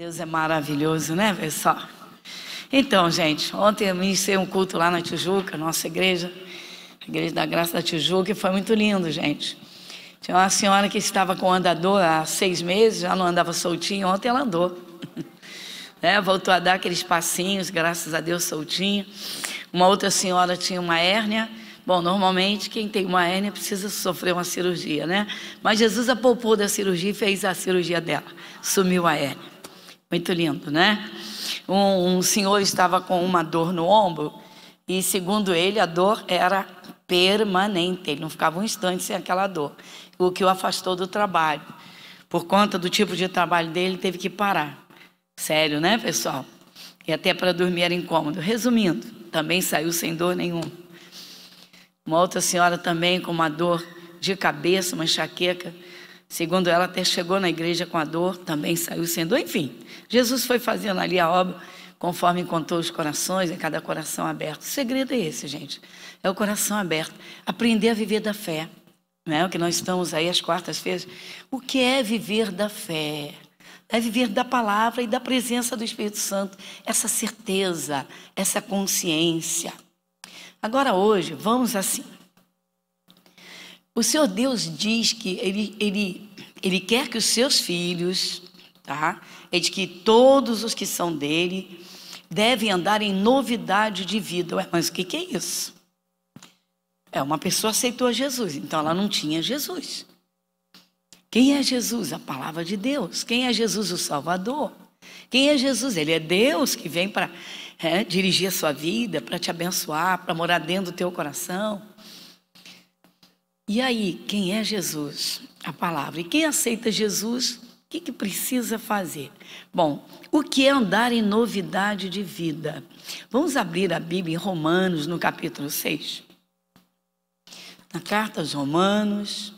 Deus é maravilhoso, né, pessoal? Então, gente, ontem eu ministrei um culto lá na Tijuca, nossa igreja, a Igreja da Graça da Tijuca, e foi muito lindo, gente. Tinha uma senhora que estava com andador há 6 meses, já não andava soltinha, ontem ela andou. Voltou a dar aqueles passinhos, graças a Deus, soltinha. Uma outra senhora tinha uma hérnia. Bom, normalmente quem tem uma hérnia precisa sofrer uma cirurgia, né? Mas Jesus a poupou da cirurgia e fez a cirurgia dela. Sumiu a hérnia. Muito lindo, né? Um senhor estava com uma dor no ombro e, segundo ele, a dor era permanente. Ele não ficava um instante sem aquela dor, o que o afastou do trabalho. Por conta do tipo de trabalho dele, teve que parar. Sério, né, pessoal? E até para dormir era incômodo. Resumindo, também saiu sem dor nenhuma. Uma outra senhora também com uma dor de cabeça, uma enxaqueca. Segundo ela, até chegou na igreja com a dor, também saiu sem dor. Enfim, Jesus foi fazendo ali a obra conforme encontrou os corações, em cada coração aberto. O segredo é esse, gente. É o coração aberto. Aprender a viver da fé. Não é o que nós estamos aí às quartas-feiras. O que é viver da fé? É viver da palavra e da presença do Espírito Santo. Essa certeza, essa consciência. Agora hoje, vamos assim. O Senhor Deus diz que Ele quer que os seus filhos, tá? Ele diz que todos os que são dele devem andar em novidade de vida. Ué, mas o que é isso? Uma pessoa aceitou Jesus, então ela não tinha Jesus. Quem é Jesus? A palavra de Deus. Quem é Jesus? O Salvador. Quem é Jesus? Ele é Deus que vem para dirigir a sua vida, para te abençoar, para morar dentro do teu coração. E aí, quem é Jesus? A palavra. E quem aceita Jesus, o que precisa fazer? Bom, o que é andar em novidade de vida? Vamos abrir a Bíblia em Romanos, no capítulo 6. Na carta aos Romanos.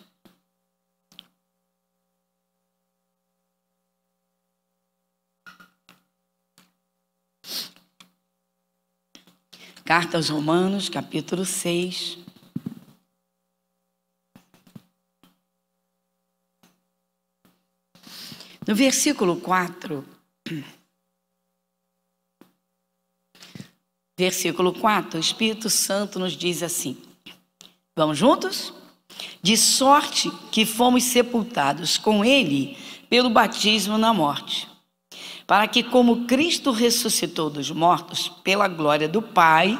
Carta aos Romanos, capítulo 6. No versículo 4, o Espírito Santo nos diz assim, vamos juntos? De sorte que fomos sepultados com Ele pelo batismo na morte, para que como Cristo ressuscitou dos mortos pela glória do Pai,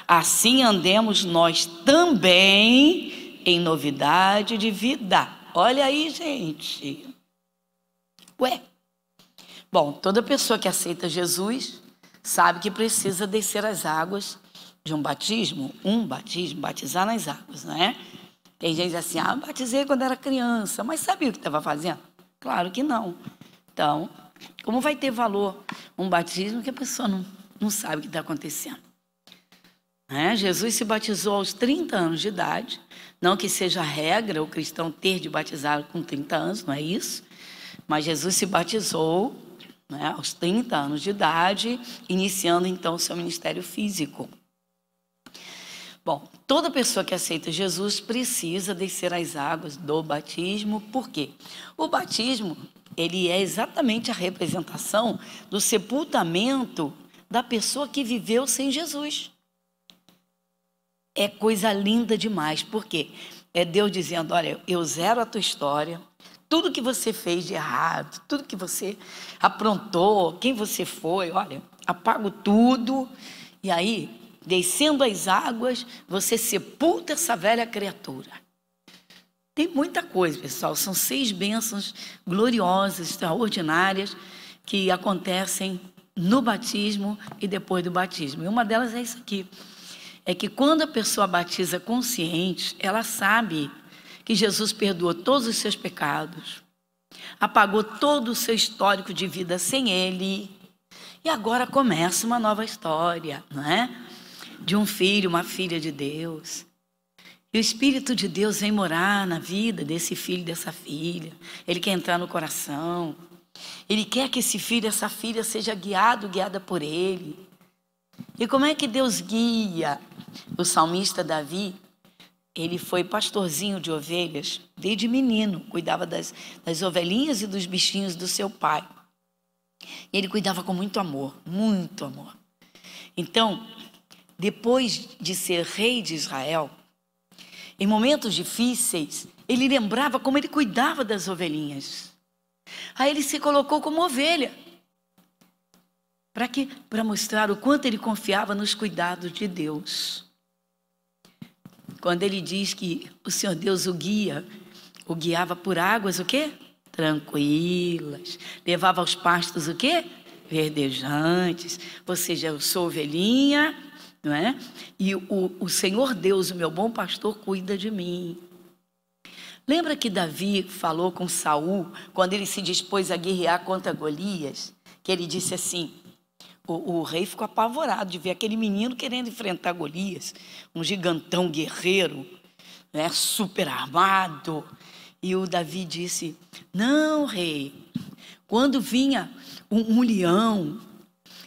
assim andemos nós também em novidade de vida. Olha aí, gente. Bom, toda pessoa que aceita Jesus sabe que precisa descer as águas de um batismo, batizar nas águas, não é? Tem gente assim, batizei quando era criança, mas sabia o que estava fazendo? Claro que não. Então, como vai ter valor um batismo que a pessoa não sabe o que está acontecendo? Jesus se batizou aos 30 anos de idade, não que seja regra o cristão ter de batizar com 30 anos, não é isso? Mas Jesus se batizou aos 30 anos de idade, iniciando então o seu ministério físico. Bom, toda pessoa que aceita Jesus precisa descer as águas do batismo. Por quê? O batismo, ele é exatamente a representação do sepultamento da pessoa que viveu sem Jesus. É coisa linda demais, porque é Deus dizendo, olha, eu zero a tua história, tudo que você fez de errado, tudo que você aprontou, quem você foi, olha, apago tudo. E aí, descendo as águas, você sepulta essa velha criatura. Tem muita coisa, pessoal. São 6 bênçãos gloriosas, extraordinárias, que acontecem no batismo e depois do batismo. E uma delas é isso aqui. É que quando a pessoa batiza consciente, ela sabe que Jesus perdoou todos os seus pecados, apagou todo o seu histórico de vida sem Ele, e agora começa uma nova história, não é? De um filho, uma filha de Deus. E o Espírito de Deus vem morar na vida desse filho, dessa filha. Ele quer entrar no coração. Ele quer que esse filho, essa filha seja guiada por Ele. E como é que Deus guia? O salmista Davi, ele foi pastorzinho de ovelhas desde menino, cuidava das ovelhinhas e dos bichinhos do seu pai. Ele cuidava com muito amor, muito amor. Então, depois de ser rei de Israel, em momentos difíceis, ele lembrava como ele cuidava das ovelhinhas. Aí ele se colocou como ovelha. Para quê? Para mostrar o quanto ele confiava nos cuidados de Deus. Quando ele diz que o Senhor Deus o guiava por águas, o quê? Tranquilas. Levava aos pastos, o quê? Verdejantes. Ou seja, eu sou ovelhinha, não é? E o Senhor Deus, o meu bom pastor, cuida de mim. Lembra que Davi falou com Saul, quando ele se dispôs a guerrear contra Golias, que ele disse assim, o rei ficou apavorado de ver aquele menino querendo enfrentar Golias, um gigantão guerreiro, né, super armado. E o Davi disse, não, rei, quando vinha um leão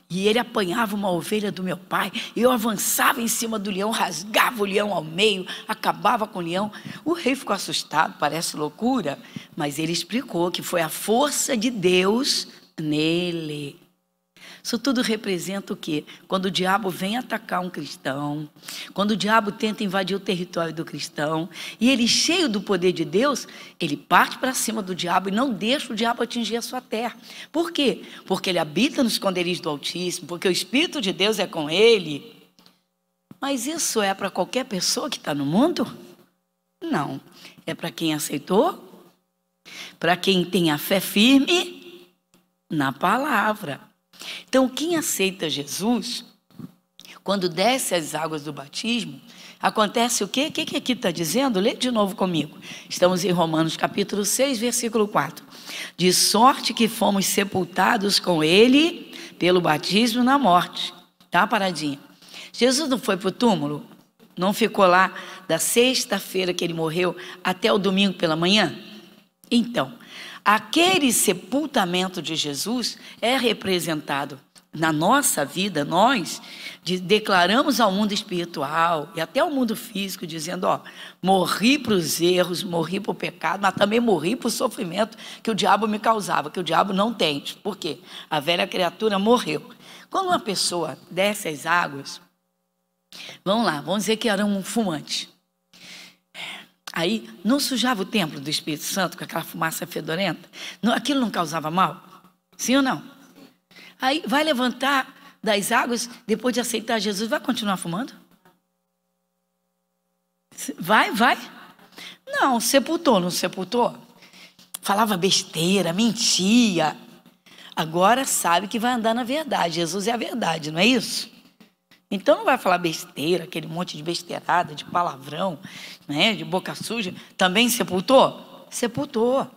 e ele apanhava uma ovelha do meu pai, eu avançava em cima do leão, rasgava o leão ao meio, acabava com o leão. O rei ficou assustado, parece loucura, mas ele explicou que foi a força de Deus nele. Isso tudo representa o quê? Quando o diabo vem atacar um cristão, quando o diabo tenta invadir o território do cristão, e ele, cheio do poder de Deus, ele parte para cima do diabo e não deixa o diabo atingir a sua terra. Por quê? Porque ele habita nos esconderijos do Altíssimo, porque o Espírito de Deus é com ele. Mas isso é para qualquer pessoa que está no mundo? Não. É para quem aceitou, para quem tem a fé firme na palavra. Então, quem aceita Jesus, quando desce as águas do batismo, acontece o quê? O que aqui está dizendo? Lê de novo comigo. Estamos em Romanos capítulo 6, versículo 4. De sorte que fomos sepultados com ele pelo batismo na morte. Tá, paradinha? Jesus não foi para o túmulo? Não ficou lá da sexta-feira que ele morreu até o domingo pela manhã? Então, aquele sepultamento de Jesus é representado na nossa vida. Nós declaramos ao mundo espiritual e até ao mundo físico, dizendo, ó, morri para os erros, morri para o pecado, mas também morri para o sofrimento que o diabo me causava, que o diabo não tem. Por quê? A velha criatura morreu. Quando uma pessoa desce as águas, vamos lá, vamos dizer que era um fumante. Aí, não sujava o templo do Espírito Santo com aquela fumaça fedorenta? Aquilo não causava mal? Sim ou não? Aí, vai levantar das águas, depois de aceitar Jesus, vai continuar fumando? Vai? Não, sepultou, não sepultou? Falava besteira, mentia. Agora sabe que vai andar na verdade. Jesus é a verdade, não é isso? Então não vai falar besteira, aquele monte de besteirada, de palavrão, né, de boca suja. Também sepultou? Sepultou.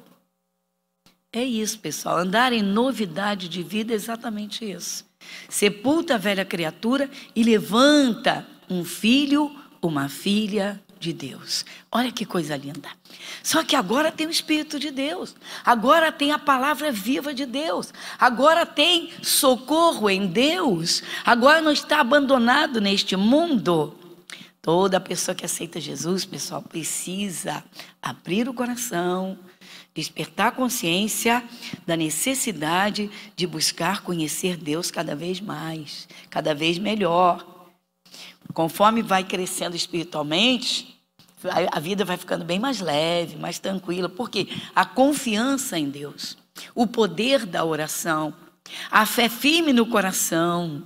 É isso, pessoal. Andar em novidade de vida é exatamente isso. Sepulta a velha criatura e levanta um filho, uma filha de Deus. Olha que coisa linda. Só que agora tem o Espírito de Deus. Agora tem a palavra viva de Deus. Agora tem socorro em Deus. Agora não está abandonado neste mundo. Toda pessoa que aceita Jesus, pessoal, precisa abrir o coração, despertar a consciência da necessidade de buscar conhecer Deus cada vez mais, cada vez melhor. Conforme vai crescendo espiritualmente, a vida vai ficando bem mais leve, mais tranquila. Por quê? A confiança em Deus, o poder da oração, a fé firme no coração,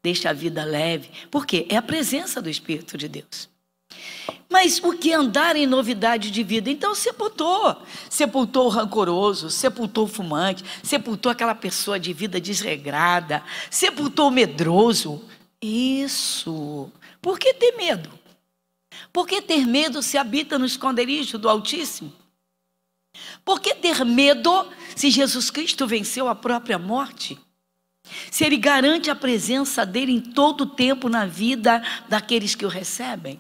deixa a vida leve. Por quê? É a presença do Espírito de Deus. Mas o que andar em novidade de vida? Então sepultou o rancoroso, sepultou o fumante, sepultou aquela pessoa de vida desregrada, sepultou o medroso. Isso. Por que ter medo? Por que ter medo se habita no esconderijo do Altíssimo? Por que ter medo se Jesus Cristo venceu a própria morte? Se Ele garante a presença dEle em todo o tempo na vida daqueles que o recebem?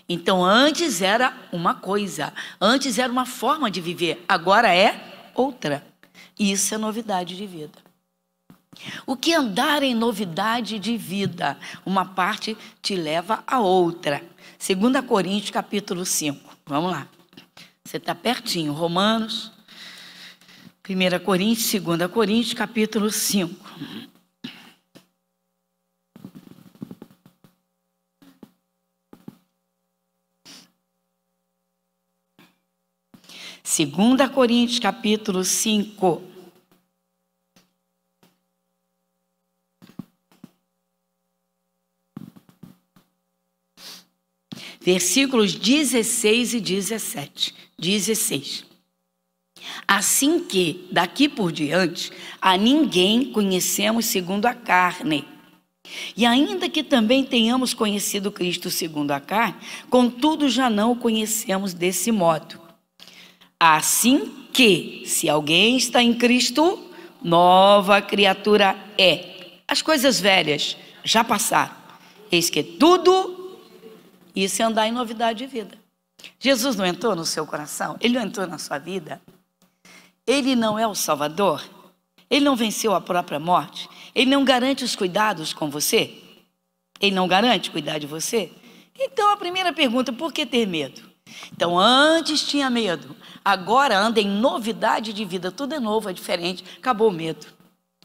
Então antes era uma coisa, antes era uma forma de viver, agora é outra. Isso é novidade de vida. O que andar em novidade de vida? Uma parte te leva a outra. 2 Coríntios capítulo 5. Vamos lá. Você está pertinho. Romanos 1 Coríntios, 2 Coríntios, capítulo 5. Segunda Coríntios, capítulo 5. Versículos 16 e 17. 16. Assim que, daqui por diante, a ninguém conhecemos segundo a carne. E ainda que também tenhamos conhecido Cristo segundo a carne, contudo já não o conhecemos desse modo. Assim que, se alguém está em Cristo, nova criatura é. As coisas velhas já passaram. Eis que tudo, isso é andar em novidade de vida. Jesus não entrou no seu coração? Ele não entrou na sua vida? Ele não é o Salvador? Ele não venceu a própria morte? Ele não garante os cuidados com você? Ele não garante cuidar de você? Então a primeira pergunta, por que ter medo? Então antes tinha medo, agora anda em novidade de vida, tudo é novo, é diferente, acabou o medo.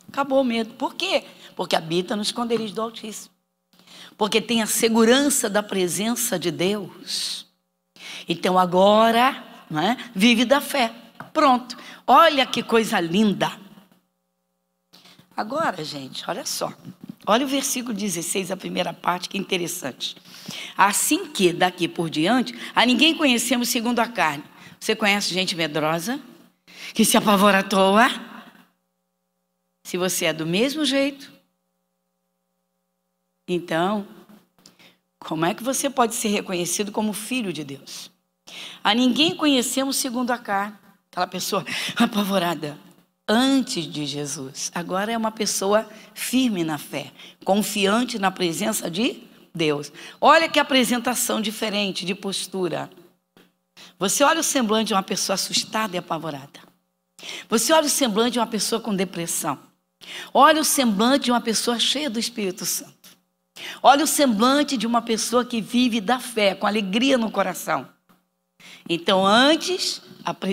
Acabou o medo. Por quê? Porque habita no esconderijo do Altíssimo. Porque tem a segurança da presença de Deus. Então agora, né, vive da fé. Pronto. Olha que coisa linda. Agora, gente, olha só. Olha o versículo 16, a primeira parte, que interessante. Assim que, daqui por diante, a ninguém conhecemos segundo a carne. Você conhece gente medrosa? Que se apavora à toa? Se você é do mesmo jeito, então, como é que você pode ser reconhecido como filho de Deus? A ninguém conhecemos segundo a carne. Aquela pessoa apavorada antes de Jesus. Agora é uma pessoa firme na fé, confiante na presença de Deus. Olha que apresentação diferente de postura. Você olha o semblante de uma pessoa assustada e apavorada. Você olha o semblante de uma pessoa com depressão. Olha o semblante de uma pessoa cheia do Espírito Santo. Olha o semblante de uma pessoa que vive da fé, com alegria no coração. Então antes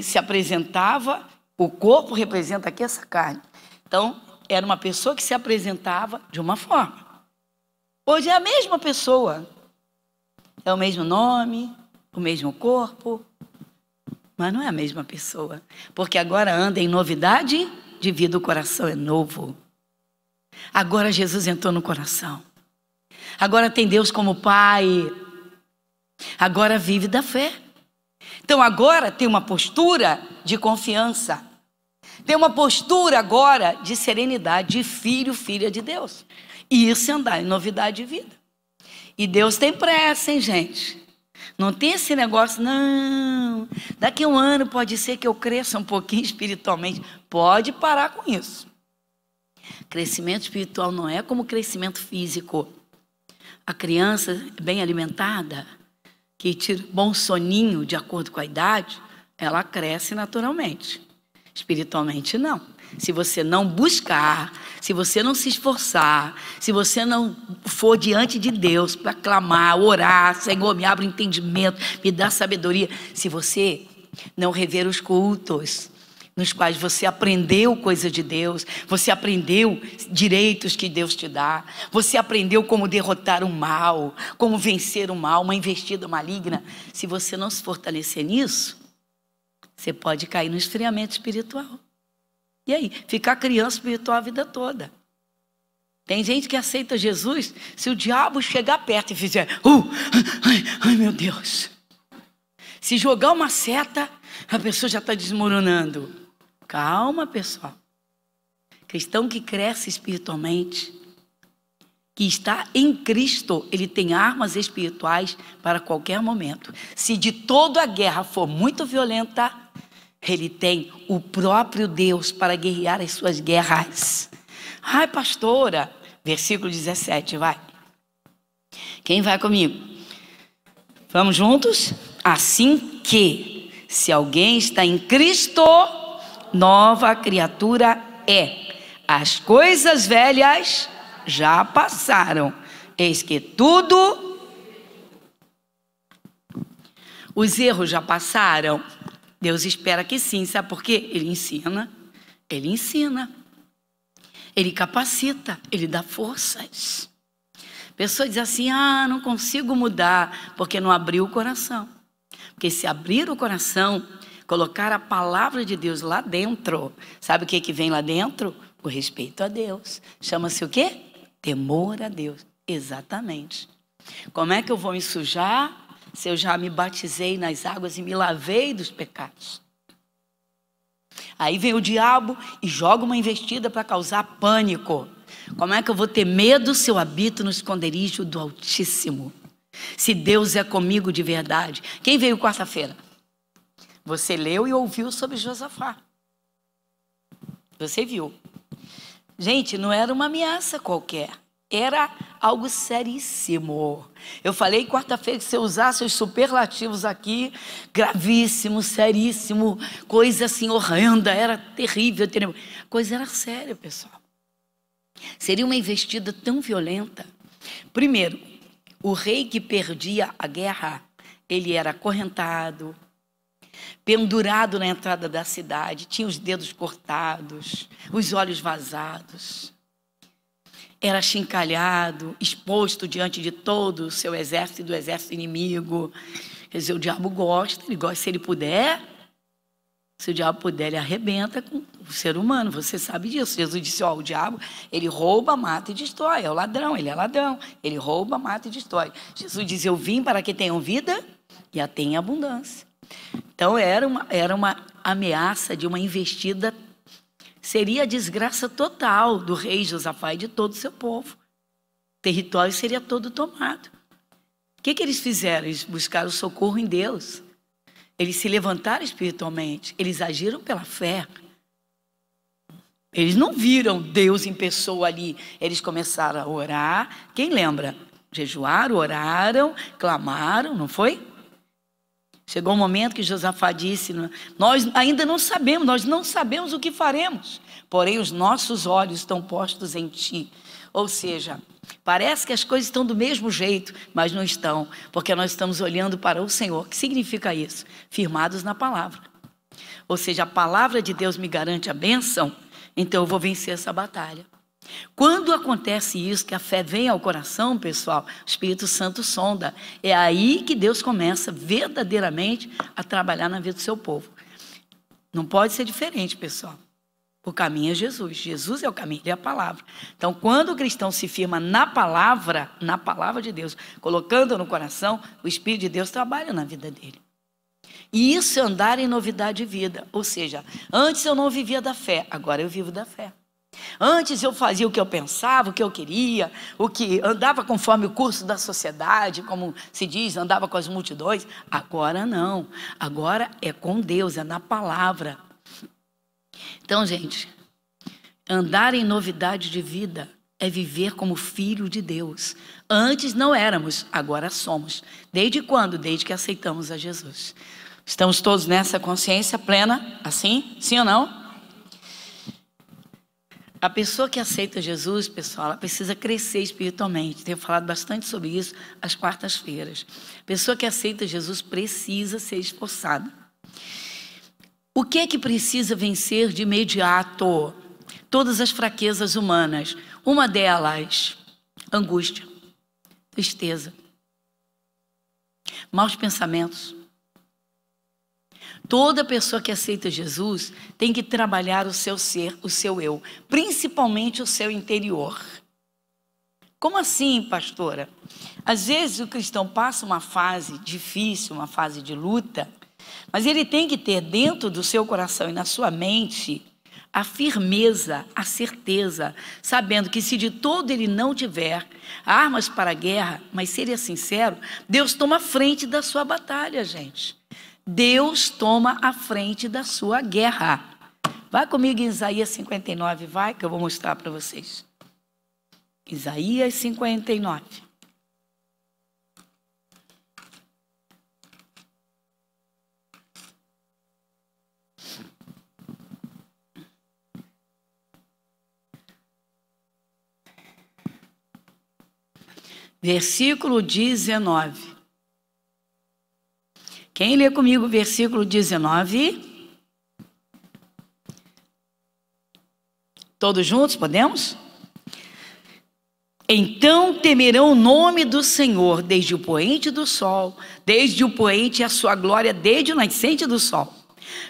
se apresentava, o corpo representa aqui essa carne. Então era uma pessoa que se apresentava de uma forma. Hoje é a mesma pessoa. É o mesmo nome, o mesmo corpo, mas não é a mesma pessoa. Porque agora anda em novidade de vida, o coração é novo. Agora Jesus entrou no coração. Agora tem Deus como Pai. Agora vive da fé. Então agora tem uma postura de confiança. Tem uma postura agora de serenidade, de filho, filha de Deus. E isso é andar em novidade de vida. E Deus tem pressa, hein, gente? Não tem esse negócio, não. Daqui a um ano pode ser que eu cresça um pouquinho espiritualmente. Pode parar com isso. Crescimento espiritual não é como crescimento físico. A criança bem alimentada, que tira um bom soninho de acordo com a idade, ela cresce naturalmente. Espiritualmente não. Se você não buscar, se você não se esforçar, se você não for diante de Deus para clamar, orar, Senhor, me abre o entendimento, me dá sabedoria. Se você não rever os cultos nos quais você aprendeu coisa de Deus, você aprendeu direitos que Deus te dá, você aprendeu como derrotar o mal, como vencer o mal, uma investida maligna. Se você não se fortalecer nisso, você pode cair no esfriamento espiritual. E aí? Ficar criança espiritual a vida toda. Tem gente que aceita Jesus, se o diabo chegar perto e fizer, ai meu Deus. Se jogar uma seta, a pessoa já está desmoronando. Calma, pessoal. Cristão que cresce espiritualmente, que está em Cristo, ele tem armas espirituais para qualquer momento. Se de toda a guerra for muito violenta, ele tem o próprio Deus para guerrear as suas guerras. Ai, pastora, versículo 17, vai. Quem vai comigo? Vamos juntos? Assim que, se alguém está em Cristo, nova criatura é. As coisas velhas já passaram. Eis que tudo... Os erros já passaram? Deus espera que sim. Sabe por quê? Ele ensina. Ele ensina, ele capacita, ele dá forças. A pessoa diz assim, não consigo mudar, porque não abriu o coração. Porque se abrir o coração, colocar a palavra de Deus lá dentro, sabe o que vem lá dentro? O respeito a Deus. Chama-se o quê? Temor a Deus. Exatamente. Como é que eu vou me sujar se eu já me batizei nas águas e me lavei dos pecados? Aí vem o diabo e joga uma investida para causar pânico. Como é que eu vou ter medo se eu habito no esconderijo do Altíssimo? Se Deus é comigo de verdade. Quem veio quarta-feira? Você leu e ouviu sobre Josafá. Você viu. Gente, não era uma ameaça qualquer. Era algo seríssimo. Eu falei quarta-feira que se eu usasse os superlativos aqui, gravíssimo, seríssimo, coisa assim horrenda, era terrível. A coisa era séria, pessoal. Seria uma investida tão violenta. Primeiro, o rei que perdia a guerra, ele era acorrentado, pendurado na entrada da cidade, tinha os dedos cortados, os olhos vazados. Era achincalhado, exposto diante de todo o seu exército e do exército inimigo. Quer dizer, o diabo gosta, ele gosta, se ele puder, se o diabo puder, ele arrebenta com o ser humano, você sabe disso. Jesus disse, o diabo, ele rouba, mata e destrói, é o ladrão, ele é ladrão, ele rouba, mata e destrói. Jesus diz, eu vim para que tenham vida e a tenham em abundância. Então era uma ameaça de uma investida. Seria a desgraça total do rei Josafá e de todo o seu povo. O território seria todo tomado. O que eles fizeram? Eles buscaram socorro em Deus. Eles se levantaram espiritualmente. Eles agiram pela fé. Eles não viram Deus em pessoa ali. Eles começaram a orar. Quem lembra? Jejuaram, oraram, clamaram, não foi? Chegou um momento que Josafá disse, nós ainda não sabemos o que faremos, porém os nossos olhos estão postos em ti. Ou seja, parece que as coisas estão do mesmo jeito, mas não estão, porque nós estamos olhando para o Senhor. O que significa isso? Firmados na palavra. Ou seja, a palavra de Deus me garante a bênção, então eu vou vencer essa batalha. Quando acontece isso, que a fé vem ao coração, pessoal, o Espírito Santo sonda. É aí que Deus começa verdadeiramente a trabalhar na vida do seu povo. Não pode ser diferente, pessoal. O caminho é Jesus. Jesus é o caminho, ele é a palavra. Então, quando o cristão se firma na palavra de Deus, colocando no coração, o Espírito de Deus trabalha na vida dele. E isso é andar em novidade de vida. Ou seja, antes eu não vivia da fé, agora eu vivo da fé. Antes eu fazia o que eu pensava, o que eu queria, o que andava conforme o curso da sociedade, como se diz, andava com as multidões. Agora não, agora é com Deus, é na palavra. Então, gente, andar em novidade de vida é viver como filho de Deus. Antes não éramos, agora somos. Desde quando? Desde que aceitamos a Jesus. Estamos todos nessa consciência plena, assim? Sim ou não? A pessoa que aceita Jesus, pessoal, ela precisa crescer espiritualmente. Tenho falado bastante sobre isso às quartas-feiras. A pessoa que aceita Jesus precisa ser esforçada. O que é que precisa vencer de imediato? Todas as fraquezas humanas. Uma delas, angústia, tristeza, maus pensamentos. Toda pessoa que aceita Jesus tem que trabalhar o seu ser, o seu eu, principalmente o seu interior. Como assim, pastora? Às vezes o cristão passa uma fase difícil, uma fase de luta, mas ele tem que ter dentro do seu coração e na sua mente a firmeza, a certeza, sabendo que se de todo ele não tiver armas para a guerra, mas se ele é sincero, Deus toma a frente da sua batalha, gente. Deus toma a frente da sua guerra. Vai comigo em Isaías 59, vai, que eu vou mostrar para vocês. Isaías 59. Versículo 19. Quem lê comigo o versículo 19? Todos juntos, podemos? Então temerão o nome do Senhor desde o poente do sol, desde o poente a sua glória, desde o nascente do sol.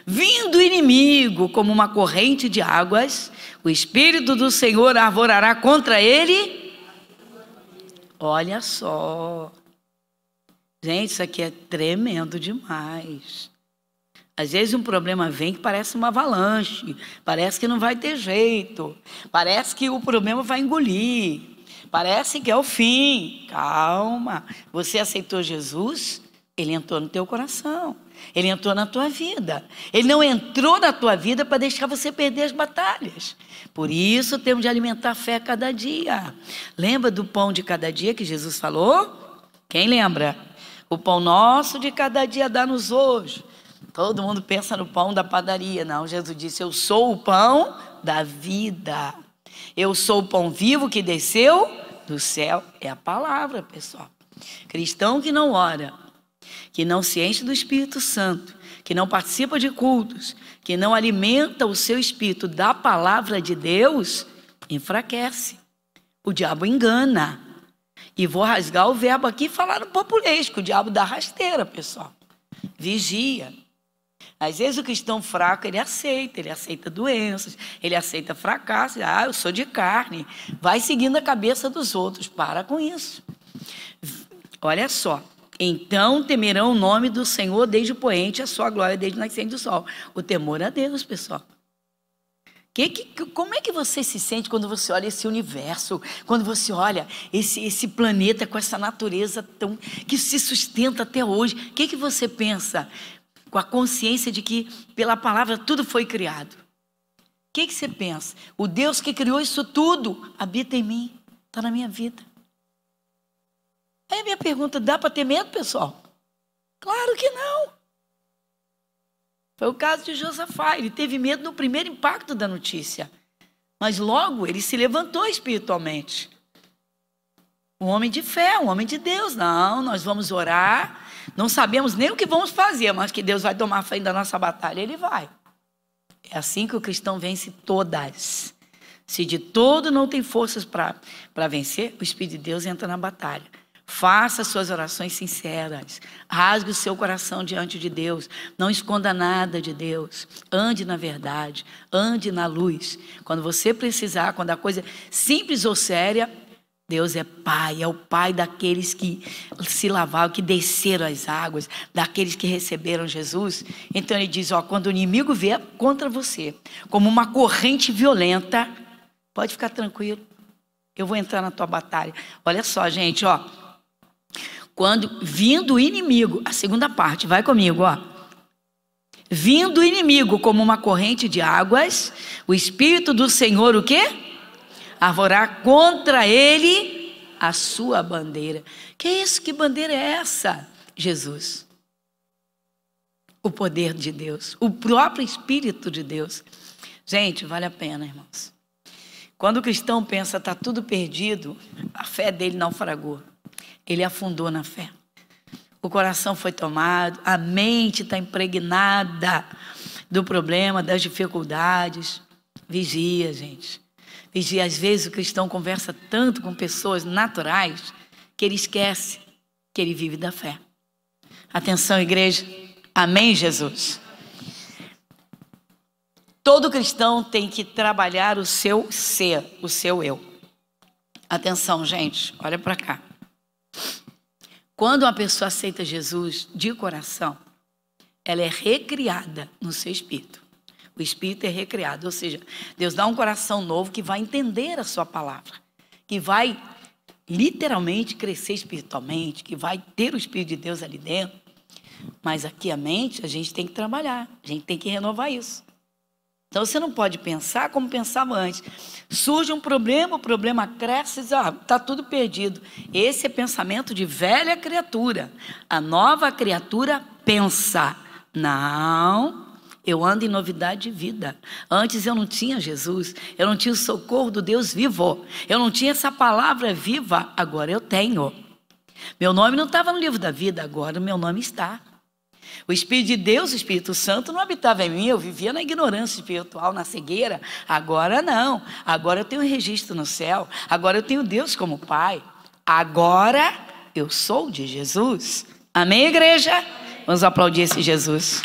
Vindo o inimigo como uma corrente de águas, o Espírito do Senhor arvorará contra ele. Olha só. Gente, isso aqui é tremendo demais. Às vezes um problema vem que parece uma avalanche, parece que não vai ter jeito, parece que o problema vai engolir, parece que é o fim. Calma, você aceitou Jesus, Ele entrou no teu coração, Ele entrou na tua vida. Ele não entrou na tua vida para deixar você perder as batalhas. Por isso temos de alimentar a fé cada dia. Lembra do pão de cada dia que Jesus falou? Quem lembra? O pão nosso de cada dia dá-nos hoje. Todo mundo pensa no pão da padaria. Não, Jesus disse, eu sou o pão da vida. Eu sou o pão vivo que desceu do céu. É a palavra, pessoal. Cristão que não ora, que não se enche do Espírito Santo, que não participa de cultos, que não alimenta o seu espírito da palavra de Deus, enfraquece. O diabo engana. E vou rasgar o verbo aqui e falar no populês, que o diabo dá rasteira, pessoal. Vigia. Às vezes o cristão fraco, ele aceita doenças, ele aceita fracasso. Ah, eu sou de carne. Vai seguindo a cabeça dos outros. Para com isso. Olha só. Então temerão o nome do Senhor desde o poente, a sua glória desde o nascente do sol. O temor a Deus, pessoal. Como é que você se sente quando você olha esse universo, quando você olha esse planeta com essa natureza que se sustenta até hoje? O que você pensa com a consciência de que pela palavra tudo foi criado? O que você pensa? O Deus que criou isso tudo habita em mim, está na minha vida. Aí a minha pergunta, dá para ter medo, pessoal? Claro que não. Foi o caso de Josafá, ele teve medo no primeiro impacto da notícia, mas logo ele se levantou espiritualmente. Um homem de fé, um homem de Deus. Não, nós vamos orar, não sabemos nem o que vamos fazer, mas que Deus vai tomar a frente da nossa batalha, Ele vai. É assim que o cristão vence todas. Se de todo não tem forças para vencer, o Espírito de Deus entra na batalha. Faça suas orações sinceras. Rasgue o seu coração diante de Deus. Não esconda nada de Deus. Ande na verdade. Ande na luz. Quando você precisar, quando a coisa é simples ou séria, Deus é Pai. É o Pai daqueles que se lavaram, que desceram as águas, daqueles que receberam Jesus. Então Ele diz, quando o inimigo vier contra você, como uma corrente violenta, pode ficar tranquilo. Eu vou entrar na tua batalha. Olha só, gente, quando vindo o inimigo, a segunda parte, vai comigo, Vindo o inimigo como uma corrente de águas, o Espírito do Senhor, o quê? Arvorará contra ele a sua bandeira. Que isso? Que bandeira é essa? Jesus. O poder de Deus, o próprio Espírito de Deus. Gente, vale a pena, irmãos. Quando o cristão pensa, está tudo perdido, a fé dele naufragou. Ele afundou na fé. O coração foi tomado, a mente está impregnada do problema, das dificuldades. Vigia, gente. Vigia. Às vezes o cristão conversa tanto com pessoas naturais que ele esquece que ele vive da fé. Atenção, igreja. Amém, Jesus? Todo cristão tem que trabalhar o seu ser, o seu eu. Atenção, gente, olha para cá. Quando uma pessoa aceita Jesus de coração, ela é recriada no seu espírito. O espírito é recriado, ou seja, Deus dá um coração novo que vai entender a sua palavra, que vai literalmente crescer espiritualmente, que vai ter o Espírito de Deus ali dentro. Mas aqui a mente, a gente tem que trabalhar, a gente tem que renovar isso. Então você não pode pensar como pensava antes. Surge um problema, o problema cresce e diz, está tudo perdido. Esse é pensamento de velha criatura. A nova criatura pensa, não, eu ando em novidade de vida. Antes eu não tinha Jesus, eu não tinha o socorro do Deus vivo, eu não tinha essa palavra viva, agora eu tenho. Meu nome não estava no livro da vida, agora o meu nome está. O Espírito de Deus, o Espírito Santo, não habitava em mim. Eu vivia na ignorância espiritual, na cegueira. Agora não. Agora eu tenho um registro no céu. Agora eu tenho Deus como Pai. Agora eu sou de Jesus. Amém, igreja? Vamos aplaudir esse Jesus.